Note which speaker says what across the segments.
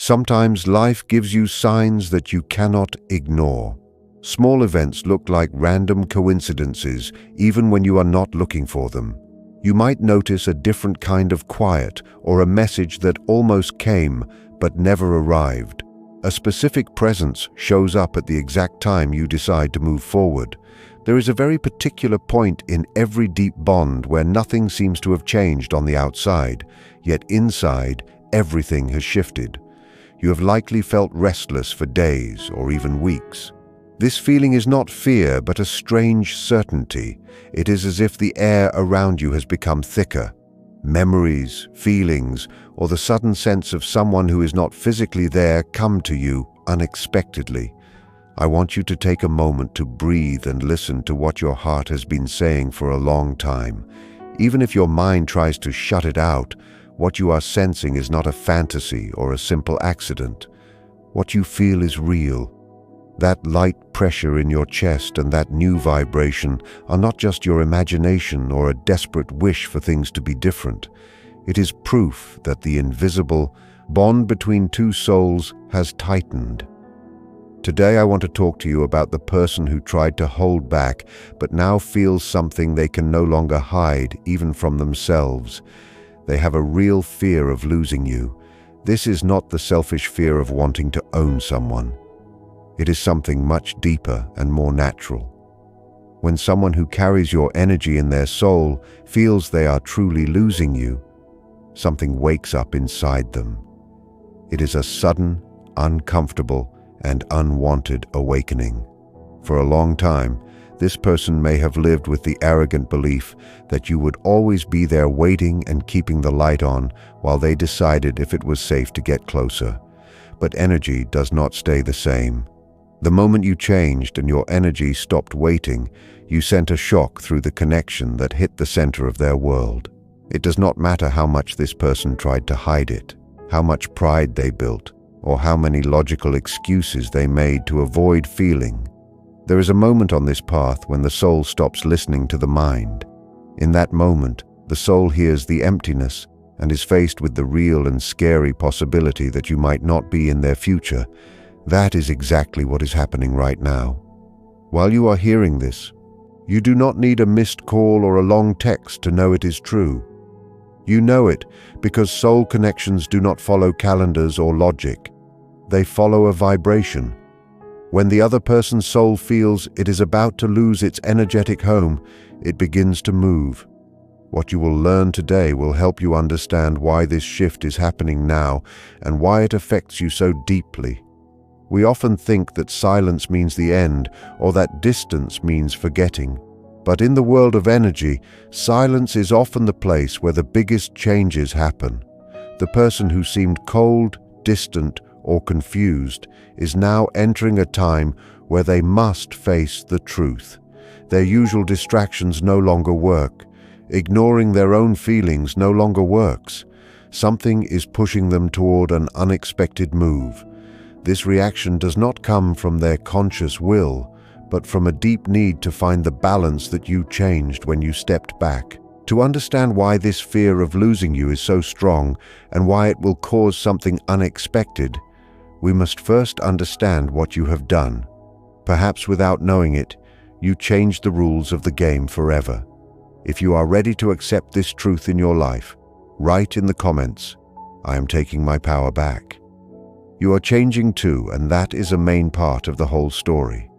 Speaker 1: Sometimes life gives you signs that you cannot ignore. Small events look like random coincidences, even when you are not looking for them. You might notice a different kind of quiet or a message that almost came but never arrived. A specific presence shows up at the exact time you decide to move forward. There is a very particular point in every deep bond where nothing seems to have changed on the outside, yet inside, everything has shifted. You have likely felt restless for days or even weeks. This feeling is not fear, but a strange certainty. It is as if the air around you has become thicker. Memories, feelings, or the sudden sense of someone who is not physically there come to you unexpectedly. I want you to take a moment to breathe and listen to what your heart has been saying for a long time. Even if your mind tries to shut it out, what you are sensing is not a fantasy or a simple accident. What you feel is real. That light pressure in your chest and that new vibration are not just your imagination or a desperate wish for things to be different. It is proof that the invisible bond between two souls has tightened. Today I want to talk to you about the person who tried to hold back but now feels something they can no longer hide, even from themselves. They have a real fear of losing you. This is not the selfish fear of wanting to own someone. It is something much deeper and more natural. When someone who carries your energy in their soul feels they are truly losing you, something wakes up inside them. It is a sudden, uncomfortable, and unwanted awakening. For a long time, this person may have lived with the arrogant belief that you would always be there waiting and keeping the light on while they decided if it was safe to get closer. But energy does not stay the same. The moment you changed and your energy stopped waiting, you sent a shock through the connection that hit the center of their world. It does not matter how much this person tried to hide it, how much pride they built, or how many logical excuses they made to avoid feeling. There is a moment on this path when the soul stops listening to the mind. In that moment, the soul hears the emptiness and is faced with the real and scary possibility that you might not be in their future. That is exactly what is happening right now. While you are hearing this, you do not need a missed call or a long text to know it is true. You know it because soul connections do not follow calendars or logic. They follow a vibration. When the other person's soul feels it is about to lose its energetic home, it begins to move. What you will learn today will help you understand why this shift is happening now and why it affects you so deeply. We often think that silence means the end or that distance means forgetting. But in the world of energy, silence is often the place where the biggest changes happen. The person who seemed cold, distant, or confused is now entering a time where they must face the truth. Their usual distractions no longer work. Ignoring their own feelings no longer works. Something is pushing them toward an unexpected move. This reaction does not come from their conscious will, but from a deep need to find the balance that you changed when you stepped back. To understand why this fear of losing you is so strong and why it will cause something unexpected, we must first understand what you have done. Perhaps without knowing it, you changed the rules of the game forever. If you are ready to accept this truth in your life, write in the comments, "I am taking my power back." You are changing too, and that is a main part of the whole story.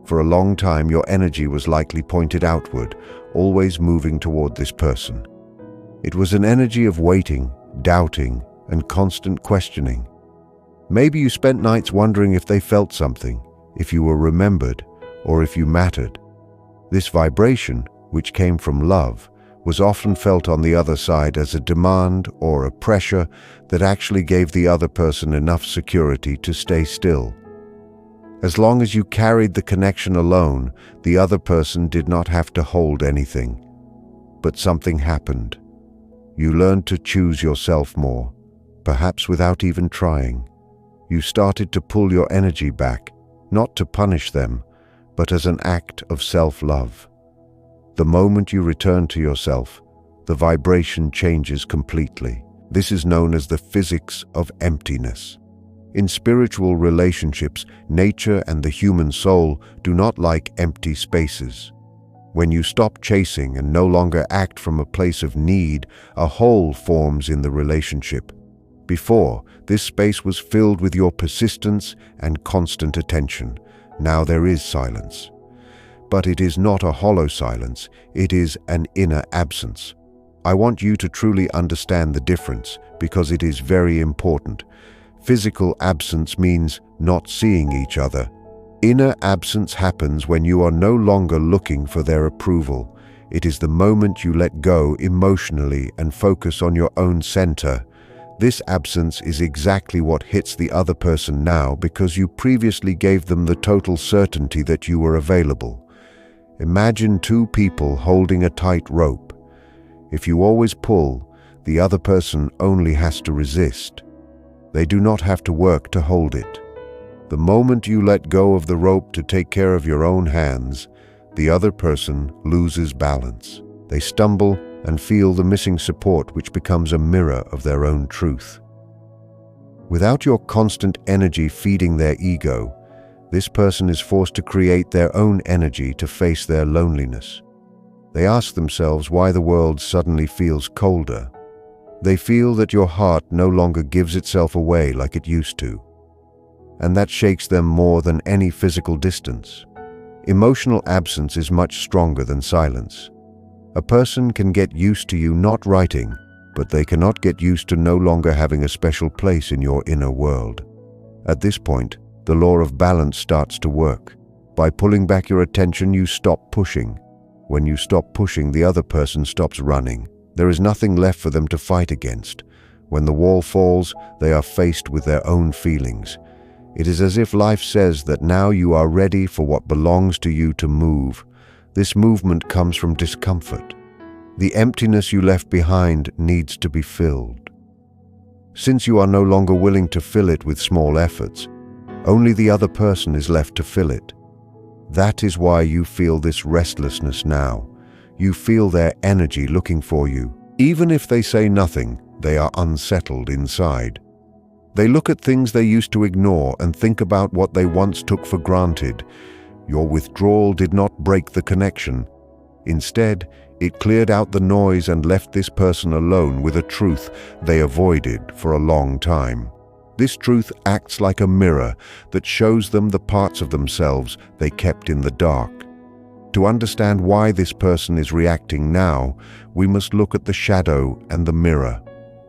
Speaker 1: For a long time, your energy was likely pointed outward, always moving toward this person. It was an energy of waiting, doubting, and constant questioning. Maybe you spent nights wondering if they felt something, if you were remembered, or if you mattered. This vibration, which came from love, was often felt on the other side as a demand or a pressure that actually gave the other person enough security to stay still. As long as you carried the connection alone, the other person did not have to hold anything. But something happened. You learned to choose yourself more, perhaps without even trying. You started to pull your energy back, not to punish them, but as an act of self-love. The moment you return to yourself, the vibration changes completely. This is known as the physics of emptiness. In spiritual relationships, nature and the human soul do not like empty spaces. When you stop chasing and no longer act from a place of need, a hole forms in the relationship. Before, this space was filled with your persistence and constant attention. Now there is silence. But it is not a hollow silence, it is an inner absence. I want you to truly understand the difference because it is very important. Physical absence means not seeing each other. Inner absence happens when you are no longer looking for their approval. It is the moment you let go emotionally and focus on your own center. This absence is exactly what hits the other person now because you previously gave them the total certainty that you were available. Imagine two people holding a tight rope. If you always pull, the other person only has to resist. They do not have to work to hold it. The moment you let go of the rope to take care of your own hands, the other person loses balance. They stumble and feel the missing support, which becomes a mirror of their own truth. Without your constant energy feeding their ego, this person is forced to create their own energy to face their loneliness. They ask themselves why the world suddenly feels colder. They feel that your heart no longer gives itself away like it used to. And that shakes them more than any physical distance. Emotional absence is much stronger than silence. A person can get used to you not writing, but they cannot get used to no longer having a special place in your inner world. At this point, the law of balance starts to work. By pulling back your attention, you stop pushing. When you stop pushing, the other person stops running. There is nothing left for them to fight against. When the wall falls, they are faced with their own feelings. It is as if life says that now you are ready for what belongs to you to move. This movement comes from discomfort. The emptiness you left behind needs to be filled. Since you are no longer willing to fill it with small efforts, only the other person is left to fill it. That is why you feel this restlessness now. You feel their energy looking for you. Even if they say nothing, they are unsettled inside. They look at things they used to ignore and think about what they once took for granted. Your withdrawal did not break the connection. Instead, it cleared out the noise and left this person alone with a truth they avoided for a long time. This truth acts like a mirror that shows them the parts of themselves they kept in the dark. To understand why this person is reacting now, we must look at the shadow and the mirror.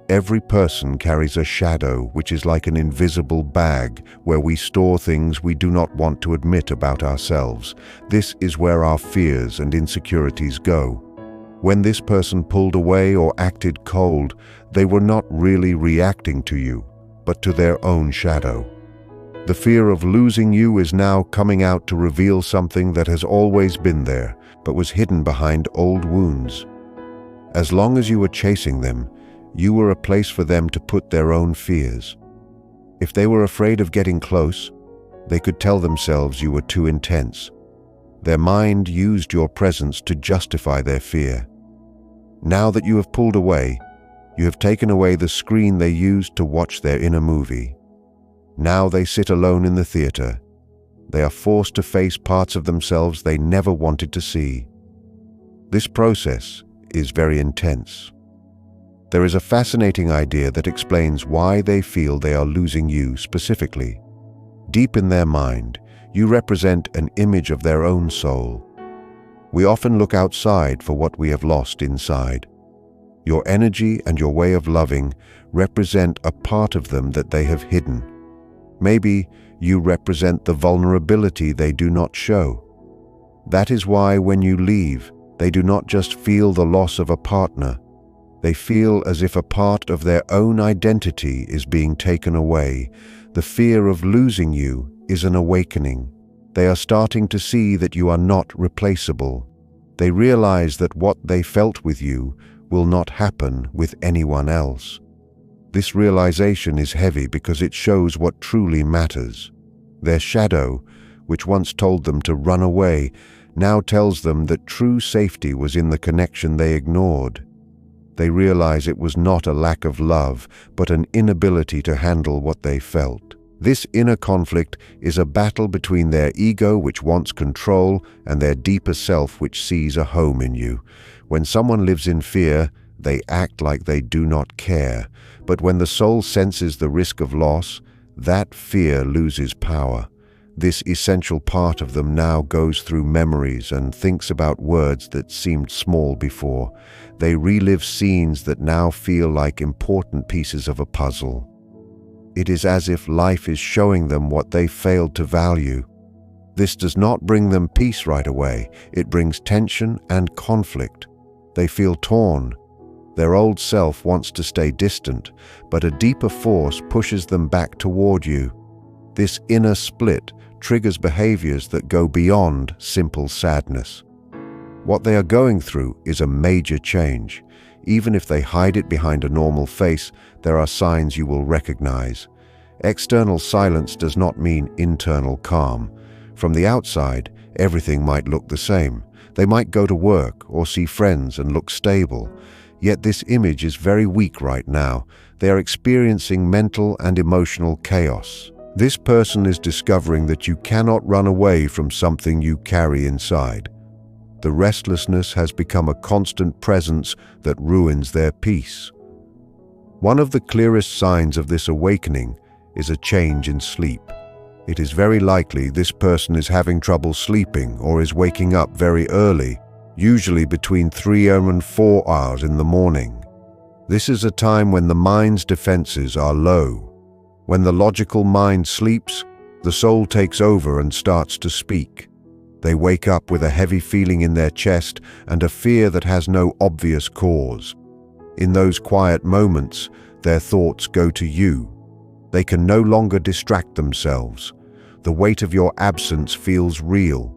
Speaker 1: Every person carries a shadow, which is like an invisible bag where we store things we do not want to admit about ourselves. This is where our fears and insecurities go. When this person pulled away or acted cold, they were not really reacting to you, but to their own shadow. The fear of losing you is now coming out to reveal something that has always been there, but was hidden behind old wounds. As long as you were chasing them, you were a place for them to put their own fears. If they were afraid of getting close, they could tell themselves you were too intense. Their mind used your presence to justify their fear. Now that you have pulled away, you have taken away the screen they used to watch their inner movie. Now they sit alone in the theater. They are forced to face parts of themselves they never wanted to see. This process is very intense. There is a fascinating idea that explains why they feel they are losing you specifically. Deep in their mind, you represent an image of their own soul. We often look outside for what we have lost inside. Your energy and your way of loving represent a part of them that they have hidden. Maybe you represent the vulnerability they do not show. That is why when you leave, they do not just feel the loss of a partner. They feel as if a part of their own identity is being taken away. The fear of losing you is an awakening. They are starting to see that you are not replaceable. They realize that what they felt with you will not happen with anyone else. This realization is heavy because it shows what truly matters. Their shadow, which once told them to run away, now tells them that true safety was in the connection they ignored. They realize it was not a lack of love, but an inability to handle what they felt. This inner conflict is a battle between their ego, which wants control, and their deeper self, which sees a home in you. When someone lives in fear, they act like they do not care. But when the soul senses the risk of loss, that fear loses power. This essential part of them now goes through memories and thinks about words that seemed small before. They relive scenes that now feel like important pieces of a puzzle. It is as if life is showing them what they failed to value. This does not bring them peace right away. It brings tension and conflict. They feel torn. Their old self wants to stay distant, but a deeper force pushes them back toward you. This inner split triggers behaviors that go beyond simple sadness. What they are going through is a major change. Even if they hide it behind a normal face, there are signs you will recognize. External silence does not mean internal calm. From the outside, everything might look the same. They might go to work or see friends and look stable. Yet this image is very weak right now. They are experiencing mental and emotional chaos. This person is discovering that you cannot run away from something you carry inside. The restlessness has become a constant presence that ruins their peace. One of the clearest signs of this awakening is a change in sleep. It is very likely this person is having trouble sleeping or is waking up very early, usually between 3 and 4 hours in the morning. This is a time when the mind's defenses are low. When the logical mind sleeps, the soul takes over and starts to speak. They wake up with a heavy feeling in their chest and a fear that has no obvious cause. In those quiet moments, their thoughts go to you. They can no longer distract themselves. The weight of your absence feels real.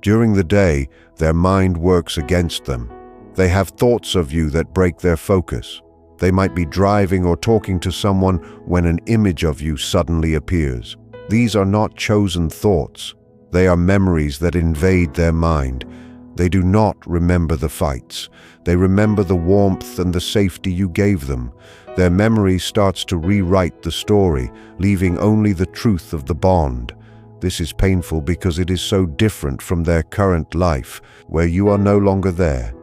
Speaker 1: During the day, their mind works against them. They have thoughts of you that break their focus. They might be driving or talking to someone when an image of you suddenly appears. These are not chosen thoughts. They are memories that invade their mind. They do not remember the fights. They remember the warmth and the safety you gave them. Their memory starts to rewrite the story, leaving only the truth of the bond. This is painful because it is so different from their current life, where you are no longer there.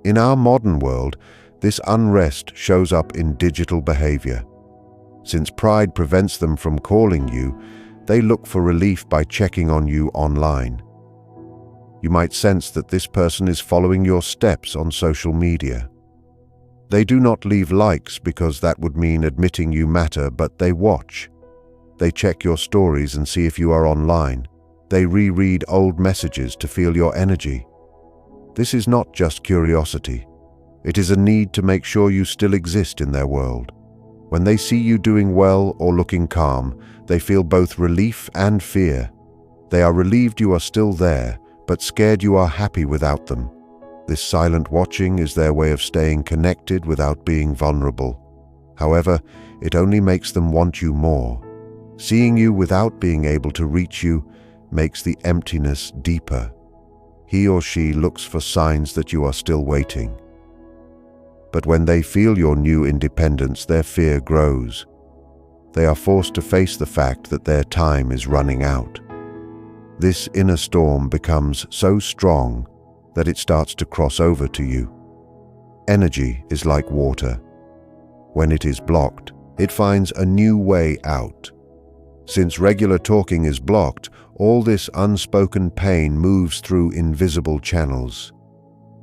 Speaker 1: In our modern world, this unrest shows up in digital behavior. Since pride prevents them from calling you, they look for relief by checking on you online. You might sense that this person is following your steps on social media. They do not leave likes because that would mean admitting you matter, but they watch. They check your stories and see if you are online. They reread old messages to feel your energy. This is not just curiosity. It is a need to make sure you still exist in their world. When they see you doing well or looking calm, they feel both relief and fear. They are relieved you are still there, but scared you are happy without them. This silent watching is their way of staying connected without being vulnerable. However, it only makes them want you more. Seeing you without being able to reach you makes the emptiness deeper. He or she looks for signs that you are still waiting. But when they feel your new independence, their fear grows. They are forced to face the fact that their time is running out. This inner storm becomes so strong that it starts to cross over to you. Energy is like water. When it is blocked, it finds a new way out. Since regular talking is blocked, all this unspoken pain moves through invisible channels.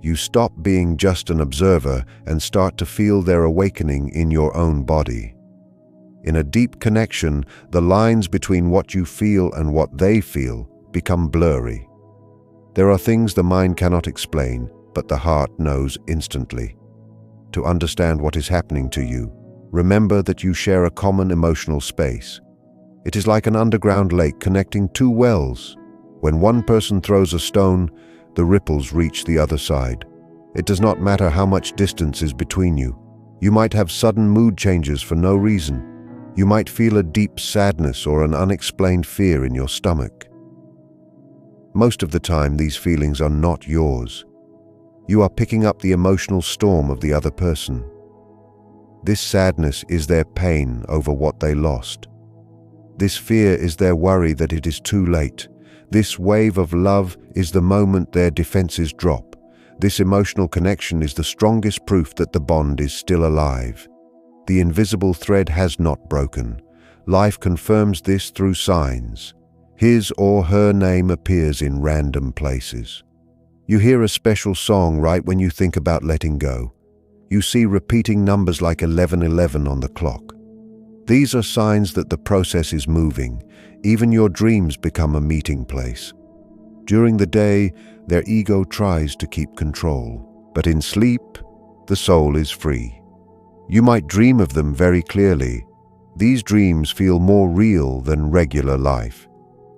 Speaker 1: You stop being just an observer and start to feel their awakening in your own body. In a deep connection, the lines between what you feel and what they feel become blurry. There are things the mind cannot explain, but the heart knows instantly. To understand what is happening to you, remember that you share a common emotional space. It is like an underground lake connecting two wells. When one person throws a stone, the ripples reach the other side. It does not matter how much distance is between you. You might have sudden mood changes for no reason. You might feel a deep sadness or an unexplained fear in your stomach. Most of the time, these feelings are not yours. You are picking up the emotional storm of the other person. This sadness is their pain over what they lost. This fear is their worry that it is too late. This wave of love is the moment their defenses drop. This emotional connection is the strongest proof that the bond is still alive. The invisible thread has not broken. Life confirms this through signs. His or her name appears in random places. You hear a special song right when you think about letting go. You see repeating numbers like 1111 on the clock. These are signs that the process is moving. Even your dreams become a meeting place. During the day, their ego tries to keep control, but in sleep, the soul is free. You might dream of them very clearly. These dreams feel more real than regular life.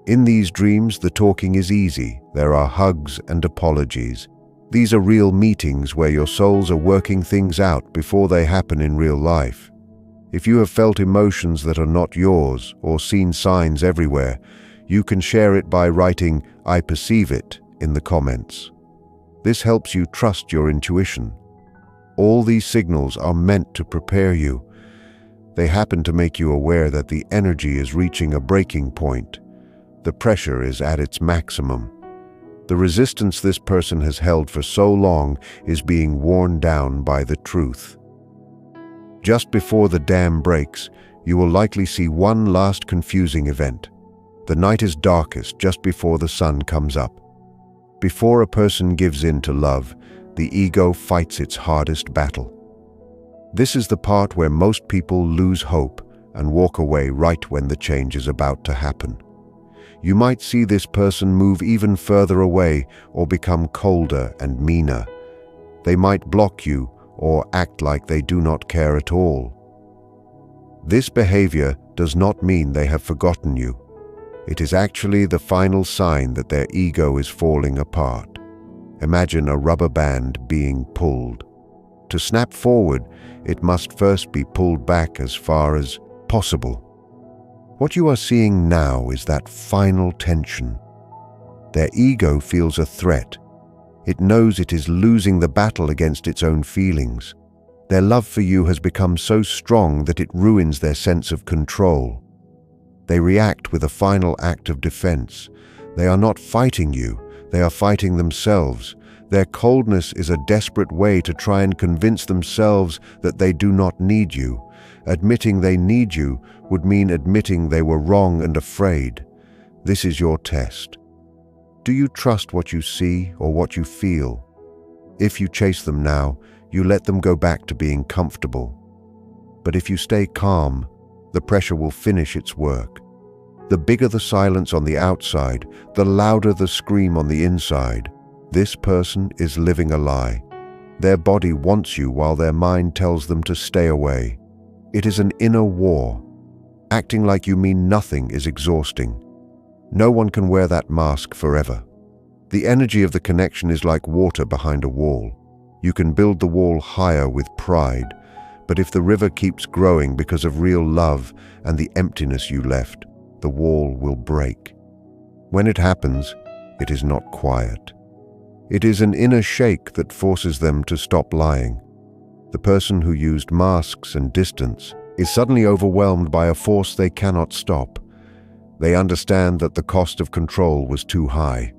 Speaker 1: In these dreams, the talking is easy. There are hugs and apologies. These are real meetings where your souls are working things out before they happen in real life. If you have felt emotions that are not yours or seen signs everywhere, you can share it by writing "I perceive it" in the comments. This helps you trust your intuition. All these signals are meant to prepare you. They happen to make you aware that the energy is reaching a breaking point. The pressure is at its maximum. The resistance this person has held for so long is being worn down by the truth. Just before the dam breaks, you will likely see one last confusing event. The night is darkest just before the sun comes up. Before a person gives in to love, the ego fights its hardest battle. This is the part where most people lose hope and walk away right when the change is about to happen. You might see this person move even further away or become colder and meaner. They might block you or act like they do not care at all. This behavior does not mean they have forgotten you. It is actually the final sign that their ego is falling apart. Imagine a rubber band being pulled. To snap forward, it must first be pulled back as far as possible. What you are seeing now is that final tension. Their ego feels a threat. It knows it is losing the battle against its own feelings. Their love for you has become so strong that it ruins their sense of control. They react with a final act of defense. They are not fighting you, they are fighting themselves. Their coldness is a desperate way to try and convince themselves that they do not need you. Admitting they need you would mean admitting they were wrong and afraid. This is your test. Do you trust what you see or what you feel? If you chase them now, you let them go back to being comfortable. But if you stay calm, the pressure will finish its work. The bigger the silence on the outside, the louder the scream on the inside. This person is living a lie. Their body wants you while their mind tells them to stay away. It is an inner war. Acting like you mean nothing is exhausting. No one can wear that mask forever. The energy of the connection is like water behind a wall. You can build the wall higher with pride, but if the river keeps growing because of real love and the emptiness you left, the wall will break. When it happens, it is not quiet. It is an inner shake that forces them to stop lying. The person who used masks and distance is suddenly overwhelmed by a force they cannot stop. They understand that the cost of control was too high.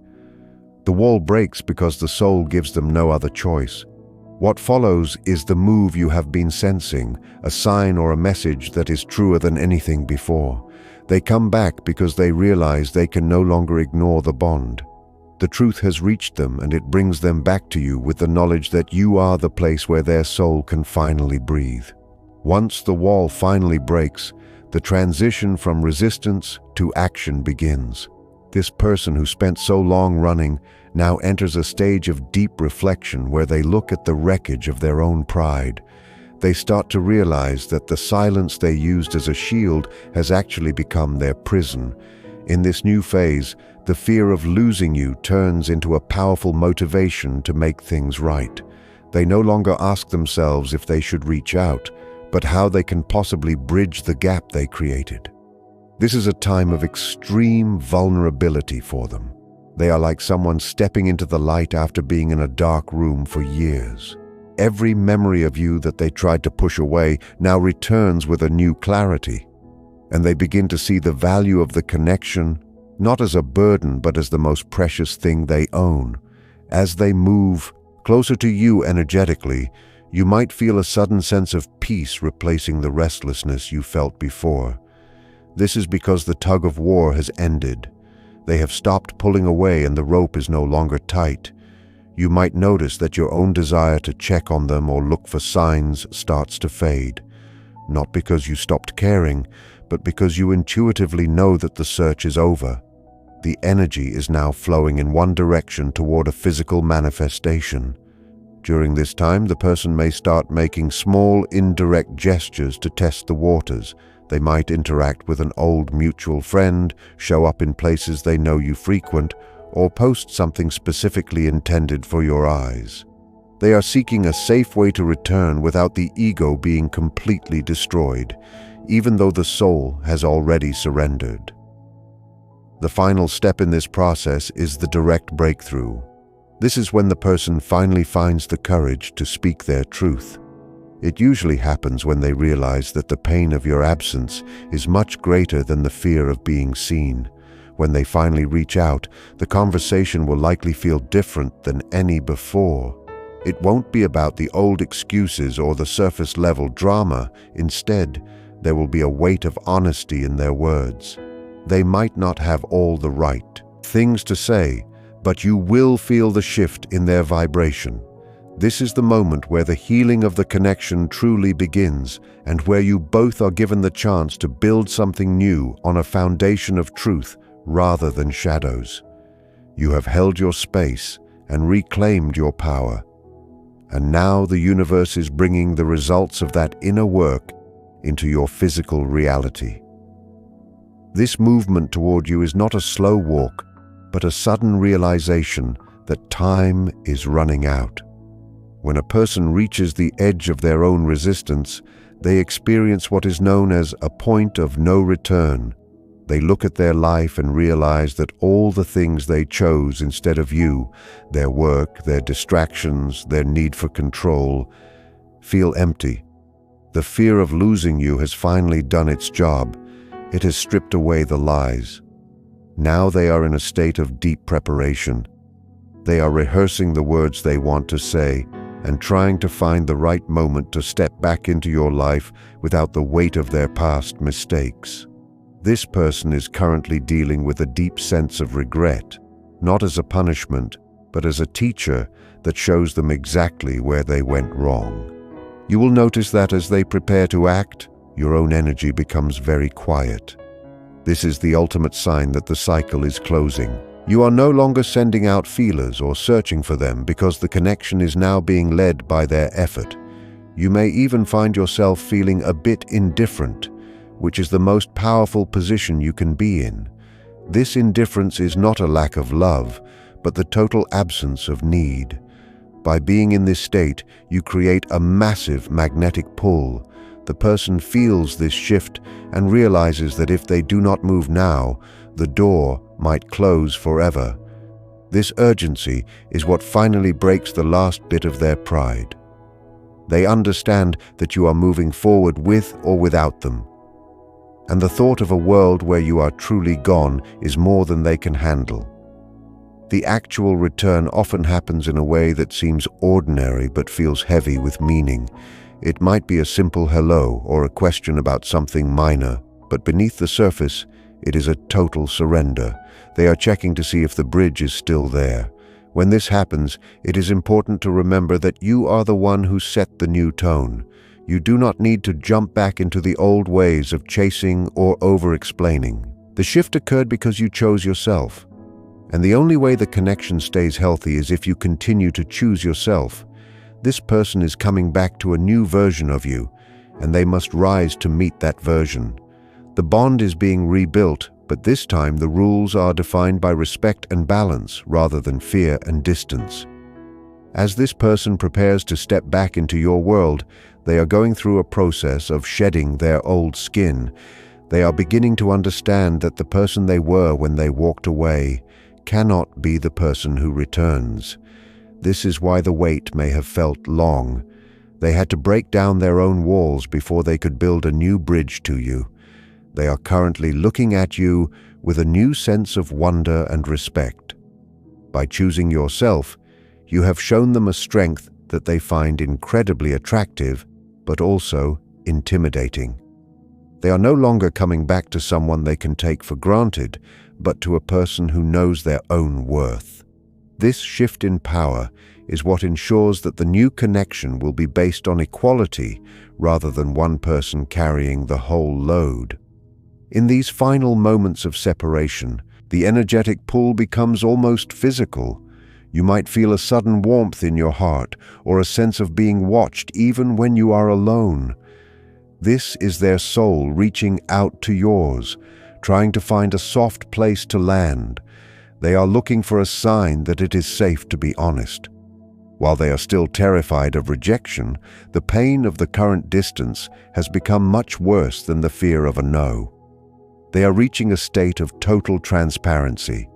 Speaker 1: The wall breaks because the soul gives them no other choice. What follows is the move you have been sensing, a sign or a message that is truer than anything before. They come back because they realize they can no longer ignore the bond. The truth has reached them and it brings them back to you with the knowledge that you are the place where their soul can finally breathe. Once the wall finally breaks, the transition from resistance to action begins. This person who spent so long running now enters a stage of deep reflection where they look at the wreckage of their own pride. They start to realize that the silence they used as a shield has actually become their prison. In this new phase, the fear of losing you turns into a powerful motivation to make things right. They no longer ask themselves if they should reach out, but how they can possibly bridge the gap they created. This is a time of extreme vulnerability for them. They are like someone stepping into the light after being in a dark room for years. Every memory of you that they tried to push away now returns with a new clarity, and they begin to see the value of the connection not as a burden but as the most precious thing they own. As they move closer to you energetically, you might feel a sudden sense of peace replacing the restlessness you felt before. This is because the tug of war has ended. They have stopped pulling away and the rope is no longer tight. You might notice that your own desire to check on them or look for signs starts to fade. Not because you stopped caring, but because you intuitively know that the search is over. The energy is now flowing in one direction toward a physical manifestation. During this time, the person may start making small, indirect gestures to test the waters. They might interact with an old mutual friend, show up in places they know you frequent, or post something specifically intended for your eyes. They are seeking a safe way to return without the ego being completely destroyed, even though the soul has already surrendered. The final step in this process is the direct breakthrough. This is when the person finally finds the courage to speak their truth. It usually happens when they realize that the pain of your absence is much greater than the fear of being seen. When they finally reach out, the conversation will likely feel different than any before. It won't be about the old excuses or the surface-level drama. Instead, there will be a weight of honesty in their words. They might not have all the right things to say, but you will feel the shift in their vibration. This is the moment where the healing of the connection truly begins, and where you both are given the chance to build something new on a foundation of truth rather than shadows. You have held your space and reclaimed your power, and now the universe is bringing the results of that inner work into your physical reality. This movement toward you is not a slow walk, but a sudden realization that time is running out. When a person reaches the edge of their own resistance, they experience what is known as a point of no return. They look at their life and realize that all the things they chose instead of you, their work, their distractions, their need for control, feel empty. The fear of losing you has finally done its job. It has stripped away the lies. Now they are in a state of deep preparation. They are rehearsing the words they want to say and trying to find the right moment to step back into your life without the weight of their past mistakes. This person is currently dealing with a deep sense of regret, not as a punishment, but as a teacher that shows them exactly where they went wrong. You will notice that as they prepare to act, your own energy becomes very quiet. This is the ultimate sign that the cycle is closing. You are no longer sending out feelers or searching for them because the connection is now being led by their effort. You may even find yourself feeling a bit indifferent, which is the most powerful position you can be in. This indifference is not a lack of love, but the total absence of need. By being in this state, you create a massive magnetic pull. The person feels this shift and realizes that if they do not move now, the door might close forever. This urgency is what finally breaks the last bit of their pride. They understand that you are moving forward with or without them. And the thought of a world where you are truly gone is more than they can handle. The actual return often happens in a way that seems ordinary but feels heavy with meaning. It might be a simple hello or a question about something minor, but beneath the surface, it is a total surrender. They are checking to see if the bridge is still there. When this happens, it is important to remember that you are the one who set the new tone. You do not need to jump back into the old ways of chasing or over-explaining. The shift occurred because you chose yourself. And the only way the connection stays healthy is if you continue to choose yourself. This person is coming back to a new version of you, and they must rise to meet that version. The bond is being rebuilt, but this time the rules are defined by respect and balance rather than fear and distance. As this person prepares to step back into your world, they are going through a process of shedding their old skin. They are beginning to understand that the person they were when they walked away cannot be the person who returns. This is why the wait may have felt long. They had to break down their own walls before they could build a new bridge to you. They are currently looking at you with a new sense of wonder and respect. By choosing yourself, you have shown them a strength that they find incredibly attractive, but also intimidating. They are no longer coming back to someone they can take for granted, but to a person who knows their own worth. This shift in power is what ensures that the new connection will be based on equality rather than one person carrying the whole load. In these final moments of separation, the energetic pull becomes almost physical. You might feel a sudden warmth in your heart or a sense of being watched even when you are alone. This is their soul reaching out to yours, trying to find a soft place to land. They are looking for a sign that it is safe to be honest. While they are still terrified of rejection, the pain of the current distance has become much worse than the fear of a no. They are reaching a state of total transparency.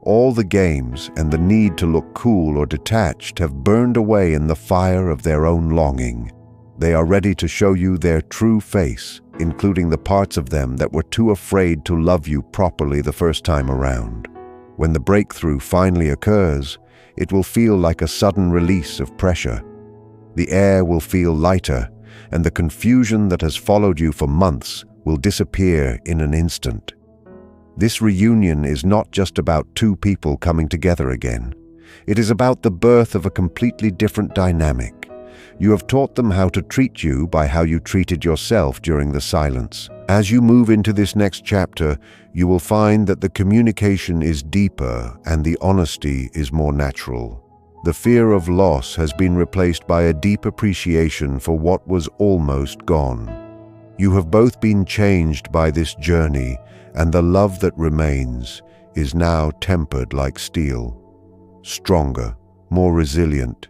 Speaker 1: All the games and the need to look cool or detached have burned away in the fire of their own longing. They are ready to show you their true face, including the parts of them that were too afraid to love you properly the first time around. When the breakthrough finally occurs, it will feel like a sudden release of pressure. The air will feel lighter, and the confusion that has followed you for months will disappear in an instant. This reunion is not just about two people coming together again. It is about the birth of a completely different dynamic. You have taught them how to treat you by how you treated yourself during the silence. As you move into this next chapter, you will find that the communication is deeper and the honesty is more natural. The fear of loss has been replaced by a deep appreciation for what was almost gone. You have both been changed by this journey, and the love that remains is now tempered like steel, stronger, more resilient,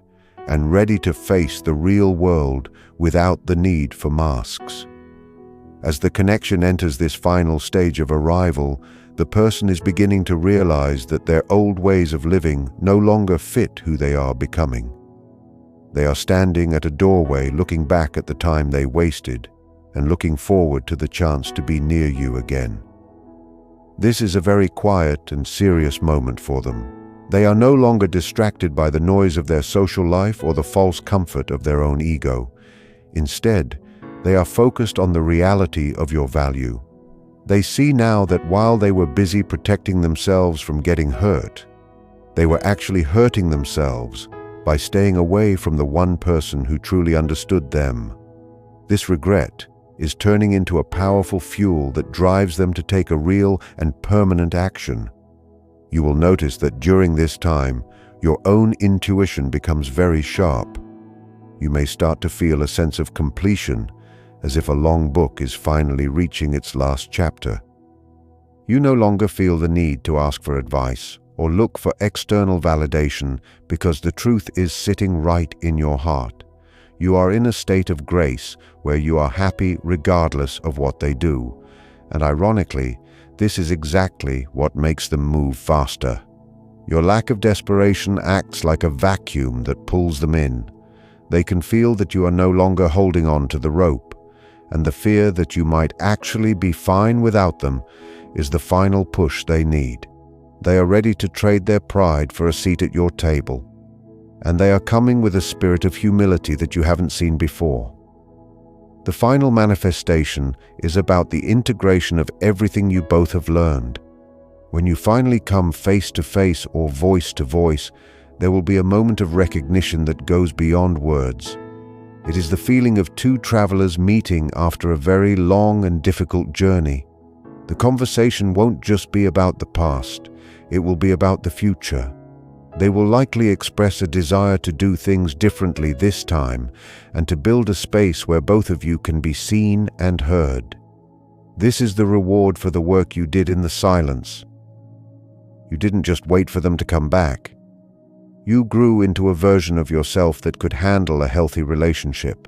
Speaker 1: and ready to face the real world without the need for masks. As the connection enters this final stage of arrival, the person is beginning to realize that their old ways of living no longer fit who they are becoming. They are standing at a doorway looking back at the time they wasted and looking forward to the chance to be near you again. This is a very quiet and serious moment for them. They are no longer distracted by the noise of their social life or the false comfort of their own ego. Instead, they are focused on the reality of your value. They see now that while they were busy protecting themselves from getting hurt, they were actually hurting themselves by staying away from the one person who truly understood them. This regret is turning into a powerful fuel that drives them to take a real and permanent action. You will notice that during this time, your own intuition becomes very sharp. You may start to feel a sense of completion, as if a long book is finally reaching its last chapter. You no longer feel the need to ask for advice or look for external validation because the truth is sitting right in your heart. You are in a state of grace where you are happy regardless of what they do. And ironically, this is exactly what makes them move faster. Your lack of desperation acts like a vacuum that pulls them in. They can feel that you are no longer holding on to the rope, and the fear that you might actually be fine without them is the final push they need. They are ready to trade their pride for a seat at your table, and they are coming with a spirit of humility that you haven't seen before. The final manifestation is about the integration of everything you both have learned. When you finally come face to face or voice to voice, there will be a moment of recognition that goes beyond words. It is the feeling of two travelers meeting after a very long and difficult journey. The conversation won't just be about the past, it will be about the future. They will likely express a desire to do things differently this time and to build a space where both of you can be seen and heard. This is the reward for the work you did in the silence. You didn't just wait for them to come back. You grew into a version of yourself that could handle a healthy relationship.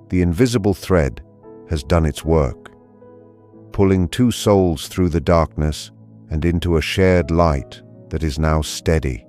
Speaker 1: The invisible thread has done its work, pulling two souls through the darkness and into a shared light that is now steady.